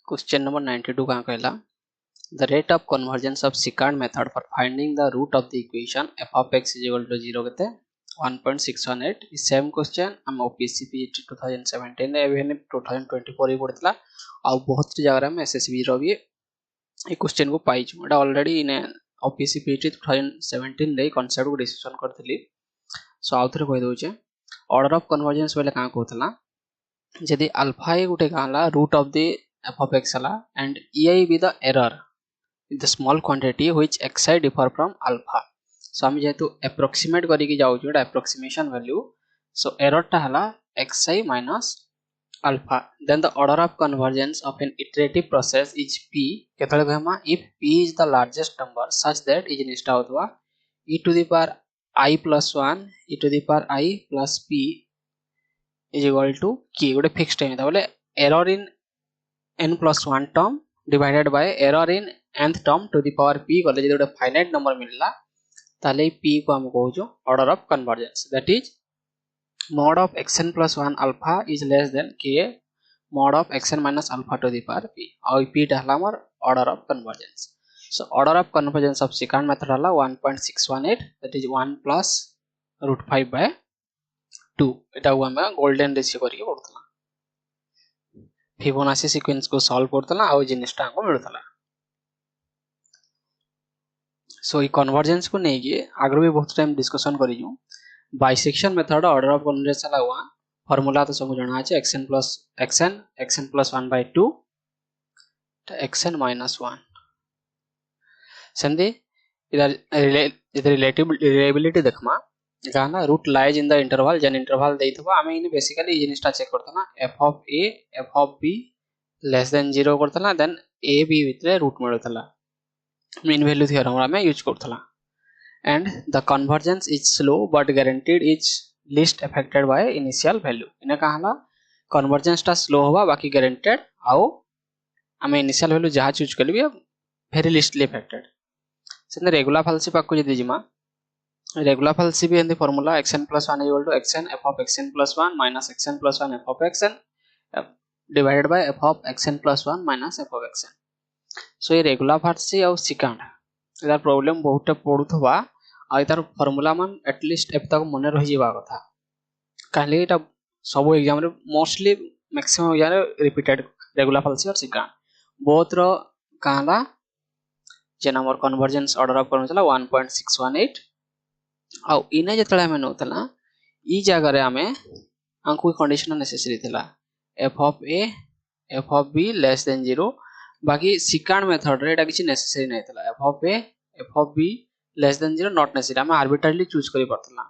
Question number 92 का कहला the rate of convergence of secant method for finding the root of the equation f of x is equal to 0 केते 1.618 इस same question हम OPC PT 2017 रे even 2024 रे पड़तला आ बहुत जगह में एसएसबी रो भी ए क्वेश्चन को पाई छु एटा ऑलरेडी इन ओपीसी पीटी 2017 रे कांसेप्ट को डिस्कशन करथली सो आउथरे कहि दोचे ऑर्डर ऑफ कन्वर्जेंस बेले का कहतला यदि अल्फा ए गुटे गाला root of the f of x ala and ei be the error in the small quantity which xi differ from alpha. So हम जेतु approximate करी की जाउ जोटा approximation value. So error टा हला xi minus alpha. Then the order of convergence of an iterative process is p. केतले कहमा if p is the largest number such that is निष्ठा होतवा e to the power I plus 1 e to the power I plus p is equal to k. गोटे fixed time था बोले error in n plus 1 term divided by error in nth term to the power p गले जे गोटे finite number मिलला ताले p को हम कहूजो order of convergence, that is mod of xn plus 1 alpha is less than k mod of xn minus alpha to the power p और p टा हला हमर order of convergence. So order of convergence of secant method हला 1.618, that is 1 plus root 5 by 2. एटा हम golden ratio करी पड़तला Fibonacci sequence को solve Kartala आ जिनिसटा को मिलतला. सो ई convergence को नेकी आगरो भी बहुत टाइम डिस्कशन करिजु. Bisection method order of convergence हला हुआ फार्मूला तो सब जाना আছে xn plus 1 by 2 xn minus 1 संदे इधर रिलेटिविटी देखमा गाना root lies in the interval जन इंटरवल देइथबा हमें इन बेसिकली ई जिनिसटा चेक करतना f of a f of b less than 0 करतला देन a b भितरे रूट मिलतला मीन वैल्यू थ्योरम हमें यूज करतला and the convergence is slow but guaranteed is least affected by initial value. इने कहला कन्वर्जेंस टा slow होबा बाकी गारंटेड आउ हमें इनिशियल वैल्यू जहा चूज करबी वेरी लीस्टली अफेक्टेड. सेन रेगुलर फाल्सी पाक को जदी जिमा regular falsi भी in the formula xn plus 1 is equal to xn f of xn plus 1 minus xn plus 1 f of xn divided by f of xn plus 1 minus f of xn. So ये regular falsi और secant इधर problem बहुत पड़ुथबा आ इधर formula मन at least app तक मने रहि जेबा कथा काहे एटा सब एग्जाम रे मोस्टली मैक्सिमम एग्जाम रे रिपीटेड रेगुलर falsi और secant बोथ रो काला जे number convergence order of convergence 1.618 आ इने जतले हमें नोतला ई जगह रे हमें अंकु कंडीशन नेसेसरी थिला f of a f of b less than 0 बाकी secant मेथड रे एटा किछि नेसेसरी नै थिला f of a f of b less than 0 not necessary हमें आर्बिट्रली चूज करि परतला.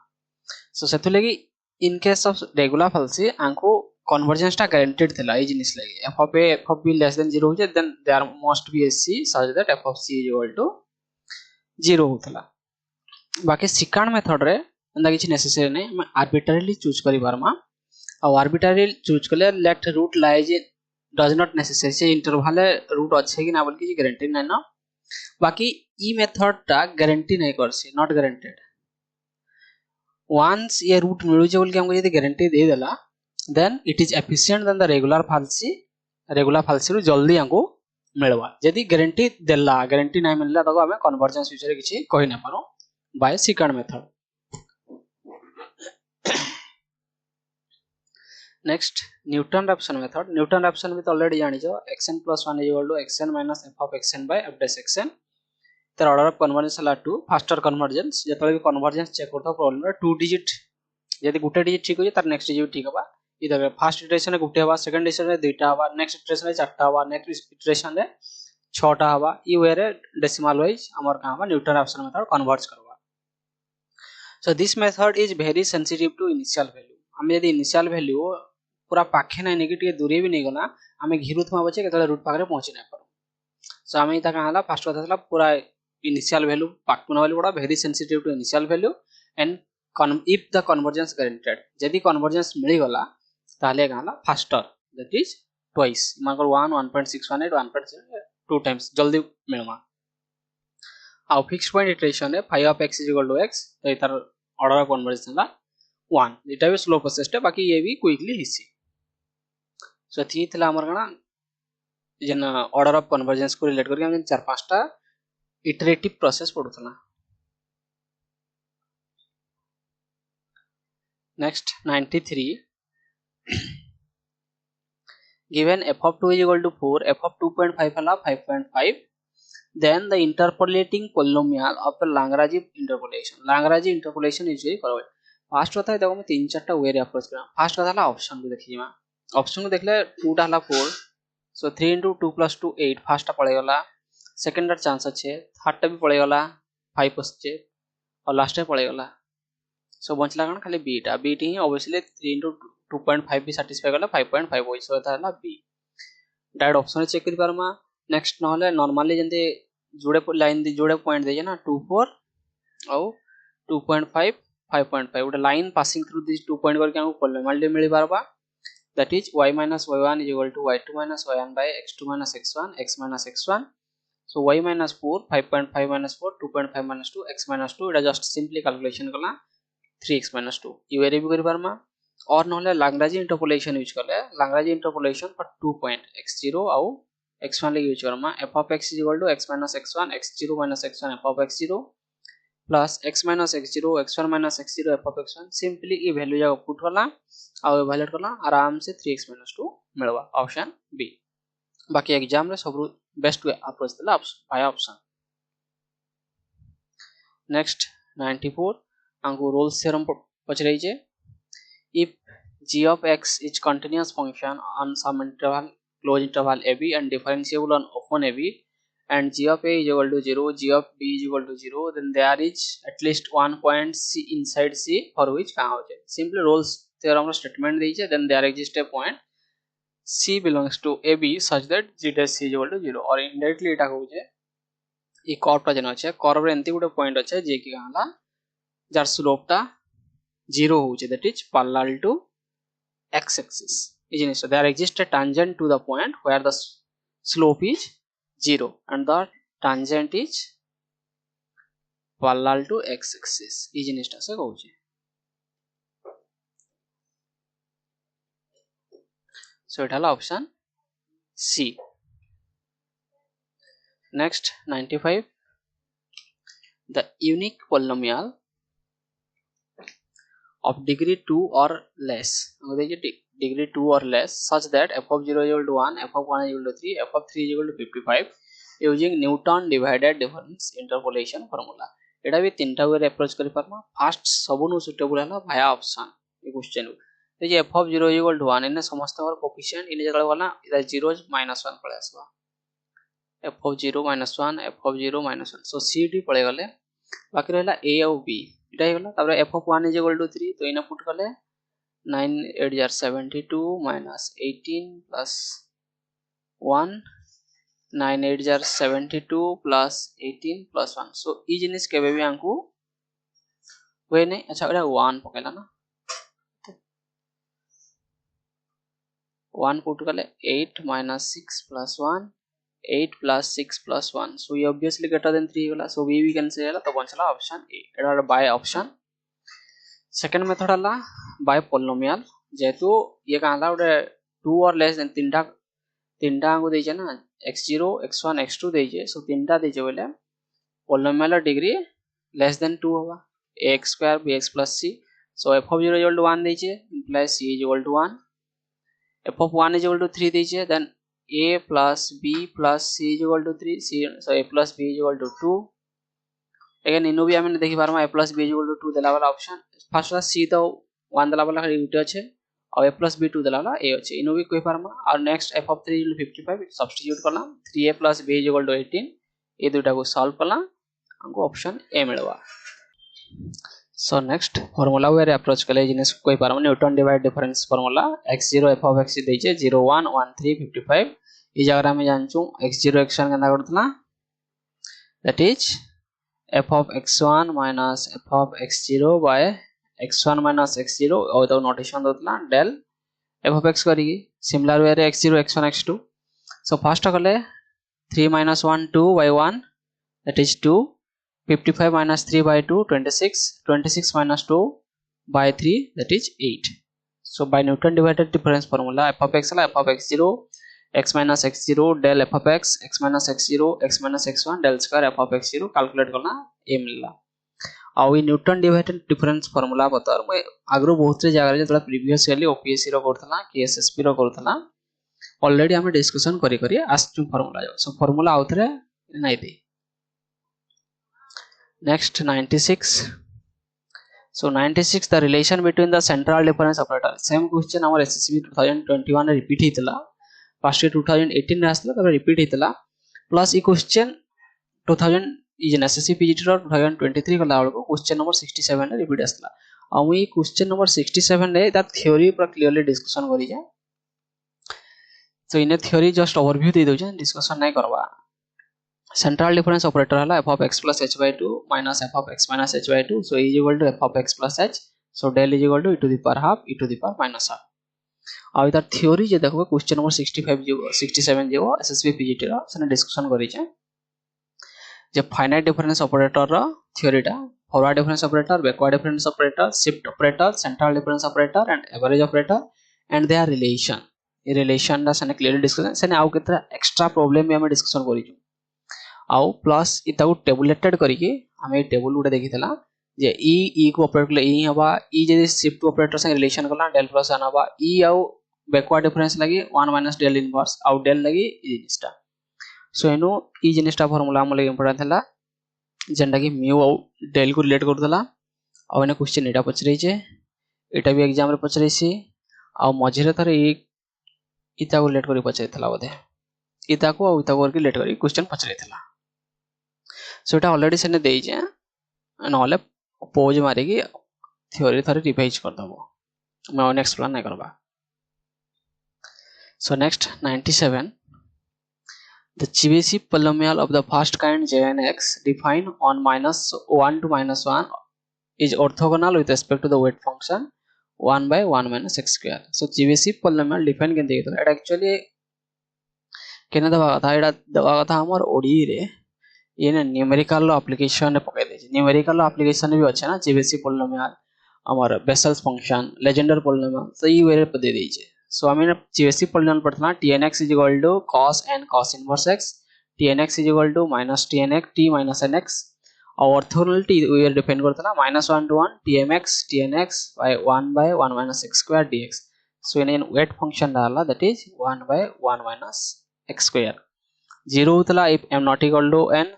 सो सेथु लगी in case of regular falsi Anku convergence टा गारंटीड थिला ई जिनिस लगी f of a f of b less than 0 हो जे then there must be a c such that f of c is equal to 0 होतला. बाकी secant मेथड रे अंदा किछि नेसेसरी नै हम आर्बिट्रली चूज करि परमा और आर्बिट्रली चूज करले let root lies does not necessary से इंटरवल रूट अच्छे कि ना बोल कि गारंटी नै न. बाकी ई मेथड टा गारंटी नै करसी नॉट गारंटेड वंस ये रूट मिलु जे बोल कि हमको यदि गारंटी दे देला then it is efficient then the regular falsi रु जल्दी हमको मिलवा. यदि गारंटी देला गारंटी नै मिलला तो हमें कन्वर्जेंस विषय रे किछि कहि नै पारो by secant method. Next Newton Raphson method. Newton Raphson भी तो already जानी जो xn plus 1 is equal to xn minus f of xn by f dash xn. तर order of convergence La 2 faster convergence जतले भी convergence चेक करतो problem रे 2 digit यदि गुटे digit ठीक हो जे तर नेक्स्ट डिजिट ठीक होबा इधर फर्स्ट इटरेशन रे गुटे होबा सेकंड इटरेशन रे दुईटा होबा नेक्स्ट इटरेशन रे चारटा होबा नेक्स्ट इटरेशन रे 6टा होबा ई वे रे डेसिमल वाइज हमर का होबा Newton Raphson मेथड कन्वर्ज करबा. So this method is very sensitive to initial value. हम यदि initial value पूरा पाखे नै नेगेटिव दूरे भी नै गला हमें घिरुत मा बचे केतले रूट पाखरे पहुंची नै पारो. सो हमें इता कहला फर्स्ट कथा थला पूरा initial value पाखना वाली बड़ा very sensitive to initial value and if the convergence guaranteed यदि convergence मिली गला ताले कहला faster that is twice मानकर 1.618 1.7 2 times जल्दी मिलमा. आ फिक्स्ड पॉइंट इटरेशन है phi of x is equal to x तो इधर ऑर्डर ऑफ कन्वर्जेंस ला 1 इटा भी स्लो प्रोसेस है बाकी ये भी क्विकली हिसी. सो थी थला हमर गना जेन ऑर्डर ऑफ कन्वर्जेंस को रिलेट करके हम चार पांचटा इटरेटिव प्रोसेस पढ़ुथला। Next 93 given f of 2 is equal to 4, f of 2.5 हला 5.5, then the interpolating polynomial of the Lagrange interpolation. Lagrange interpolation is very correct. Fast होता है देखो मैं तीन चारटा वे रे अप्रोच करा। फास्ट होता है ऑप्शन को देखिए मैं ऑप्शन को देखले 2 टा हला 4, सो 3 into 2 plus 2 8 फास्ट पड़े गला। सेकंड चांस अच्छे, थर्ड टा भी पड़े गला 5 अच्छे और लास्ट पड़े गला। सो बचला कौन खाली बीटा बीटी ही ऑब्वियसली 3 into 2.5 भी सैटिस्फाई करला 5.5 होई सो एता हला बी। डायरेक्ट ऑप्शन चेक करि पारमा। नेक्स्ट नहले नॉर्मली जंते जोड़े लाइन दे जोड़े पॉइंट दे ना 2 4 और 2.5 5.5 उटा line passing through this 2 point करके हमको पॉलिनोमियल मिली पारबा। That is y minus y1 is equal to y2 minus y1 by x2 minus x1 x minus x1. So y minus 4 5.5 minus 4 2.5 minus 2 x minus 2 इटा just simply calculation कला 3x minus 2 you very भी करि पारमा। और नहले Lagrange interpolation use करले Lagrange interpolation for 2 point x0 और x1 ले use Karma. f of x is equal to x minus x1 x0 minus x1 f of x0 plus x minus x0 x1 minus x0 f of x1 simply E value जाको put करला और evaluate करला आराम से 3x minus 2 मिलवा option B. बाकी exam रे सब बेस्ट वे अप्रोच देला बाय ऑप्शन। नेक्स्ट 94 आंगु रोल्स थ्योरम पचरई छे। If g of x is continuous function on some interval closed interval ab and differentiable on open ab and g of a is equal to 0 g of b is equal to 0 then there is at least one point c inside c for which कहाँ हो जाए। Simply Rolle's theorem statement दीजिए then there exists a point c belongs to ab such that g dash c is equal to 0 और indirectly इटा हो जाए ये curve टा जन अच्छे कर्व रे एंती गुटे पॉइंट अच्छे जे कि कहाँ ला जार स्लोप टा 0 हो जाए that is parallel to x axis is in so there exists a tangent to the point where the slope is 0 and the tangent is parallel to x axis is in से कहू छे। so it हला option C. next 95 the unique polynomial of degree 2 or less degree 2 or less such that f of 0 is equal to 1 f of 1 is equal to 3 f of 3 is equal to 55 using Newton divided difference interpolation formula। एटा भी तीनटा वे approach करि पारमा। First सबनु suitable हला भाया option A question तो जे f of 0 is equal to 1 इने समस्त और coefficient इने जगह वाला इधर 0 minus 1 पड़े आसबा f of 0 minus 1 f of 0 minus 1 so c d पड़े गले बाकी रहला a और b इटा हेला तबरे f of 1 is equal to 3 तो इने पुट करले 9 8 jar 72 minus 18 plus 1 9 8 jar 72 plus 18 plus 1 so ई जिनिस केबे भी आंकु वे नहीं अच्छा एटा 1 पकेला ना 1 पुट करले 8 minus 6 plus 1 8 plus 6 plus 1 so ये obviously greater than 3 होला so we can say तो बचला option A Etah by option. Second method हला बाय पोलिनोमियल जेतु ये काला उडे 2 और लेस देन तीनटा को देजे ना x0 x1 x2 देजे सो तीनटा देजे बोले पोलिनोमियल डिग्री लेस देन 2 होगा ax square bx plus c so f of 0 is equal to 1 देजे implies c is equal to 1 f of 1 is equal to 3 देजे then a plus b plus c is equal to 3 c so a plus b is equal to 2 again इनु भी हमें देखि पारमा a plus b is equal to 2 देला वाला option first वाला c तो 1 देला वाला खाली उटे अछि और a plus b 2 देला वाला a अछि इनु भी कोइ पारमा और next f of 3 is 55 substitute करला 3a plus b is equal to 18 ए दुटा को सॉल्व करला हमको ऑप्शन ए मिलवा। सो नेक्स्ट फार्मूला वे अप्रोच कले जिनिस कोइ पारमा Newton divide difference formula x0 f of x देजे 0 1 1 3 55 ई जगह में जानचू x0 x1 केना करतला that is f of x1 minus f of x0 by x1 minus x0 और तो नोटेशन दोतला del f of x करी सिमिलर वे रे x0 x1 x2 so first करले 3 minus 1 2 by 1 that is 2 55 minus 3 by 2 26 26 minus 2 by 3 that is 8 so by Newton divided difference formula f of x la f of x0 x minus x0 del f of x minus x0 x minus x1 del square f of x0 calculate करना ये मिलला आउ ई Newton divided difference formula बता मैं आगरो बहुत से जगह जतला previous yearly OPSC रो करथला केएसएसपी रो करथला already हम डिस्कशन करी करी आस्टू फार्मूला जो सो फार्मूला आउथरे नै दे next 96 so 96 the relation between the central difference operator same question our SSB 2021 रे रिपीट हितला फर्स्ट 2018 रे आसला तब रिपीट हितला प्लस ई क्वेश्चन 2000 इज एसएससी पीजीटी रो 2023 गला बेलको क्वेश्चन नंबर 67 रे रिपीट आसला आ ई क्वेश्चन नंबर 67 रे द थ्योरी पर क्लियरली डिस्कशन करी जा so in theory just overview दे दो जे डिस्कशन नै करबा central difference operator है f of x plus h by 2 minus f of x minus h by 2 so e is equal to f of x plus h so del is equal to e to the power half e to the power minus half अब इधर theory जे देखो question number 65 जो 67 जो SSB PGT रा सने discussion करी छै जे finite difference operator रा थ्योरीटा forward difference operator backward difference operator shift operator central difference operator and average operator and their relation ये रिलेशन रा सने क्लियरली डिस्कशन सने आउ केतरा एक्स्ट्रा प्रॉब्लम भी हम डिस्कशन करी छु आउ प्लस इताउ टेबुलेटेड करके हमें टेबल उडे देखितला जे ई को ऑपरेट करले ई हबा ई जे शिफ्ट ऑपरेटर से रिलेशन करला डेल प्लस n हबा ई आउ बैकवर्ड डिफरेंस लगी 1 माइनस डेल इनवर्स आउ डेल लगी ई जिनिसटा सो एनु ई जिनिसटा फार्मूला हम लगी इंपोर्टेंट हला जेंडा कि म्यू आउ डेल को रिलेट करदला आउ एने क्वेश्चन एटा पचरै जे एटा भी एग्जाम रे पचरै सी आउ मझिरे थरे ई इता को रिलेट करी पचरैथला बोधे इता को आउ इता को रिलेट करी क्वेश्चन पचरैथला सो एटा ऑलरेडी सेने देई जे नहले पोज मारे की थ्योरी थरे रिवाइज कर दबो मैं और एक्सप्लेन नै करबा so next 97 the Chebyshev polynomial of the first kind Jnx defined on minus 1 to minus 1 is orthogonal with respect to the weight function 1 by 1 minus x square so Chebyshev polynomial define के देतो एटा actually केने दबा था एटा दबा था हमर OD रे ये ना न्यूमेरिकल लो एप्लीकेशन रे पके दे न्यूमेरिकल लो एप्लीकेशन भी अच्छे ना Chebyshev polynomial हमर vessels function Legender polynomial so ई वेरे पे दे दी छे सो हमें Chebyshev polynomial पढ़ना tnx is equal to cos n cos inverse x tnx is equal to minus tnx t minus nx और ऑर्थोगोनलिटी we are डिफाइन करते ना -1 to 1 tmx tnx by 1 minus x square dx so in weight function डाला that is 1 by 1 minus x square 0 होतला if m not equal to n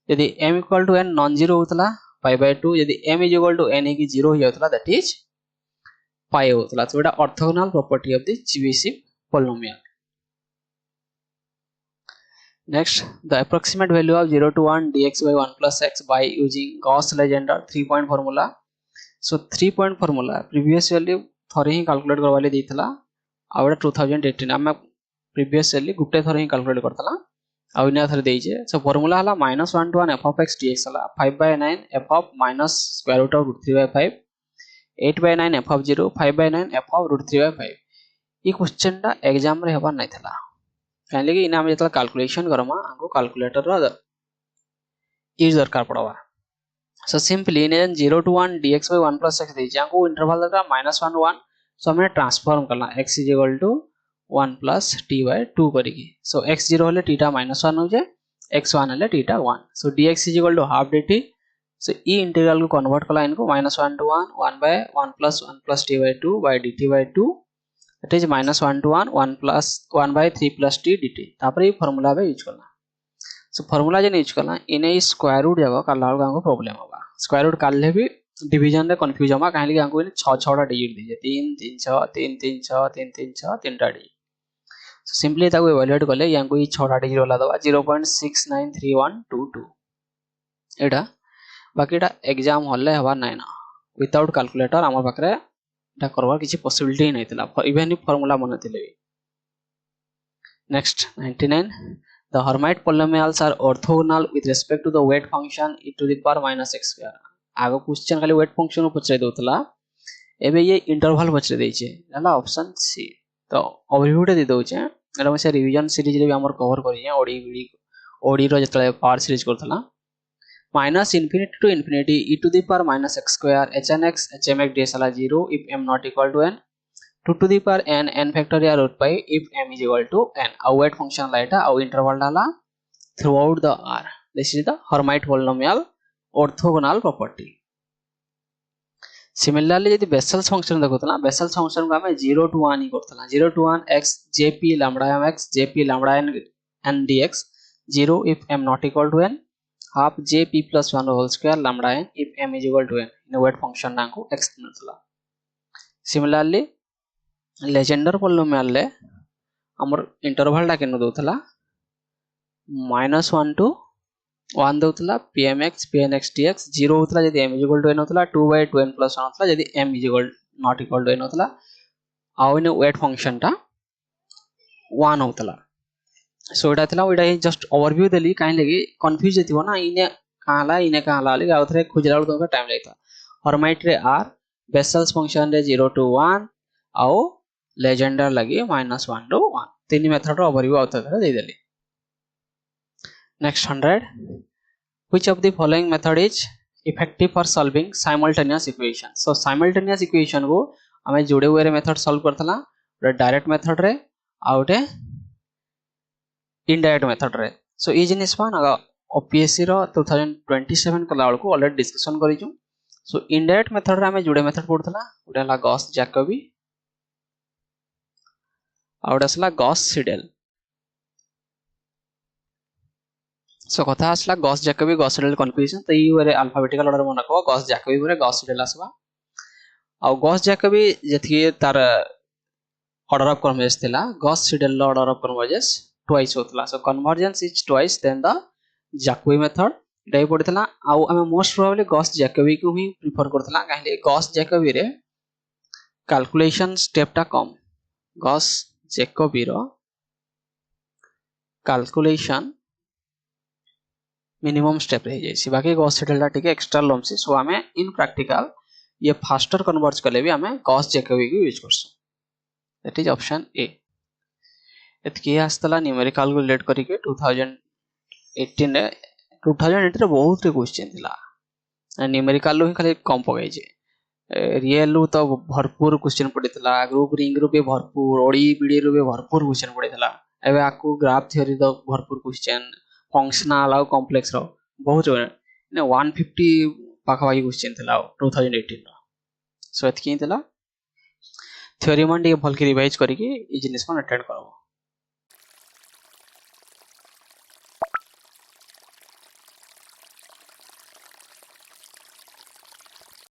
यदि m equal to n non zero होतला pi by 2 यदि m is equal to n की 0 ही होतला that is pi होतला so এটা orthogonal property of the Chebyshev polynomial next the approximate value of 0 to 1 dx by 1 plus x by using Gauss Legendre 3 point formula so 3 point formula previous yearly थरे ही calculate करवाले देइथला आउडा 2018 हम previous yearly गुटे थरे ही calculate Kartala आउ इना थरे देइजे so formula हला -1 to 1 f of x dx हला 5 by 9 f of minus square root of root 3 by 5 8 by 9 f of 0 5 by 9 f of root 3 by 5 E question टा exam रे हबा नै थला काहे कि इना हम जतला कैलकुलेशन करमा हमको कैलकुलेटर रा यूज दरकार पड़वा so simply in 0 to 1 dx by 1 plus x दे जाको इंटरवल दरकार -1 to 1 सो हमें ट्रांसफॉर्म करना x is equal to 1 plus t by 2 करेगी सो x0 हले t टा -1 हो जाए x1 हले t टा 1 सो dx is equal to half dt so e integral को कन्वर्ट करला इनको -1 to 1 1 by 1 plus t by 2 by dt by 2 that is -1 to 1 1 plus 1 by 3 plus t dt तापर ये फार्मूला बे यूज करना सो फार्मूला जे use करना इने square root जगह काला को प्रॉब्लम होगा स्क्वायर रूट काले भी डिवीजन रे कंफ्यूज होमा काहे कि हमको 6 टा डिजिट दीजिए 3 3 6 3 3 6 3 3 6 3 टा डिजिट सो सिंपली ताको इवैल्यूएट करले हमको 6 टा डिजिट वाला दबा 0.693122 एटा बाकी एटा एग्जाम हॉल हवा नै ना विदाउट कैलकुलेटर हमर पाखरे एटा करबार किछि पॉसिबिलिटी नै थिला इवन इफ फार्मूला मन थिले next 99 the Hermite polynomials are orthogonal with respect to the weight function e to the power minus x square आगो क्वेश्चन खाली weight function पचरे दोतला एबे ये इंटरवल पचरे दै छै हला ऑप्शन सी तो ओवरव्यू दे दउ छै एटा से रिवीजन सीरीज रे भी हमर कवर करी छै ओडी रो जतले पावर सीरीज करथला minus infinity to infinity e to the power minus x square hn x hmx ds 0 if m not equal to n 2 to the power n factorial root by if m is equal to n. Our weight function laita our interval dala throughout the R. This is the Hermite polynomial orthogonal property. Similarly यदि Bessel's function देखोतला Bessel's function को हमें 0 to 1 he Kartala 0 to 1 x jp lambda m x jp lambda n dx 0 if m not equal to n half jp plus 1 whole square lambda n if m is equal to n in weight function ना को x मिलतला. Similarly Legendre polynomial ले हमर interval टा केनो दोतला -1 to 1 दउतला pmx pnx dx 0 होतला यदि m is equal to n होतला 2/2n plus 1 होतला यदि m is equal not equal to n होतला आउ इन वेट फंक्शन टा 1 होतला. सो एटा थला ओइडा जस्ट ओवरव्यू देली काहे लगी कंफ्यूज जतिबो ना इने काहला लगी आउ थरे खोजला तो टाइम लागता. हर्माइट रे r बेसल्स फंक्शन रे 0 to 1 आउ लेजेंडर लगी -1 to 1 तीन मेथड रो ओवरव्यू आउ थरे दे देली. Next 100. Which of the following method is effective for solving simultaneous equation? So simultaneous equation को हमें जोड़े हुए मेथड सॉल्व करथला रे डायरेक्ट मेथड रे आउटे इनडायरेक्ट मेथड रे. सो ई जिनिस मान ओपीएससी रो 2027 कला को ऑलरेडी डिस्कशन करिजु. सो इनडायरेक्ट मेथड रे हमें जोड़े मेथड पड़थला उडा ला गॉस जैकोबी आउडसला गॉस सीडेल. सो कथा आसला Gauss Jacobi Gauss Seidel confusion तो ई वेरे अल्फाबेटिकल ऑर्डर मन को गॉस जैकोबी वेरे गॉस सीडेल आसबा आ गॉस जैकोबी जथि तार ऑर्डर ऑफ कन्वर्जेंस थिला Gauss Seidel order of convergence twice होतला. So convergence is twice than the Jacobi method इडा पड़थला आ हमें मोस्ट प्रोबेबली गॉस जैकोबी को ही प्रेफर करथला काहे गॉस जैकोबी रे कैलकुलेशन स्टेप टा कम गॉस जैकोबी रो कैलकुलेशन मिनिमम स्टेप रह जाइए बाकी गॉस सीडेल टिके एक्स्ट्रा लम्सी. सो आम इन प्रैक्टिकल ये फास्टर कन्वर्ज कले भी आम गॉस जैकोबी को यूज करसु. That is option A. एतकी आस्तला न्यूमेरिकल को रिलेट करके 2018 रे बहुत रे क्वेश्चन थिला न्यूमेरिकल ही खाली कम पगाई जे रियल तो भरपूर क्वेश्चन पड़ीला ग्रुप रिंग रू भी भरपूर ओडी बीडी रू भी भरपूर क्वेश्चन पड़ीला. एबे आकु ग्राफ थ्योरी तो भरपूर क्वेश्चन फंक्शनल और कॉम्प्लेक्स रो बहुत ने 150 पाखापाखी क्वेश्चन थिला 2018 रो. सो एतकी थिला थ्योरी मन डी भल के रिवाइज करके ई जिनिस को अटेंड करो.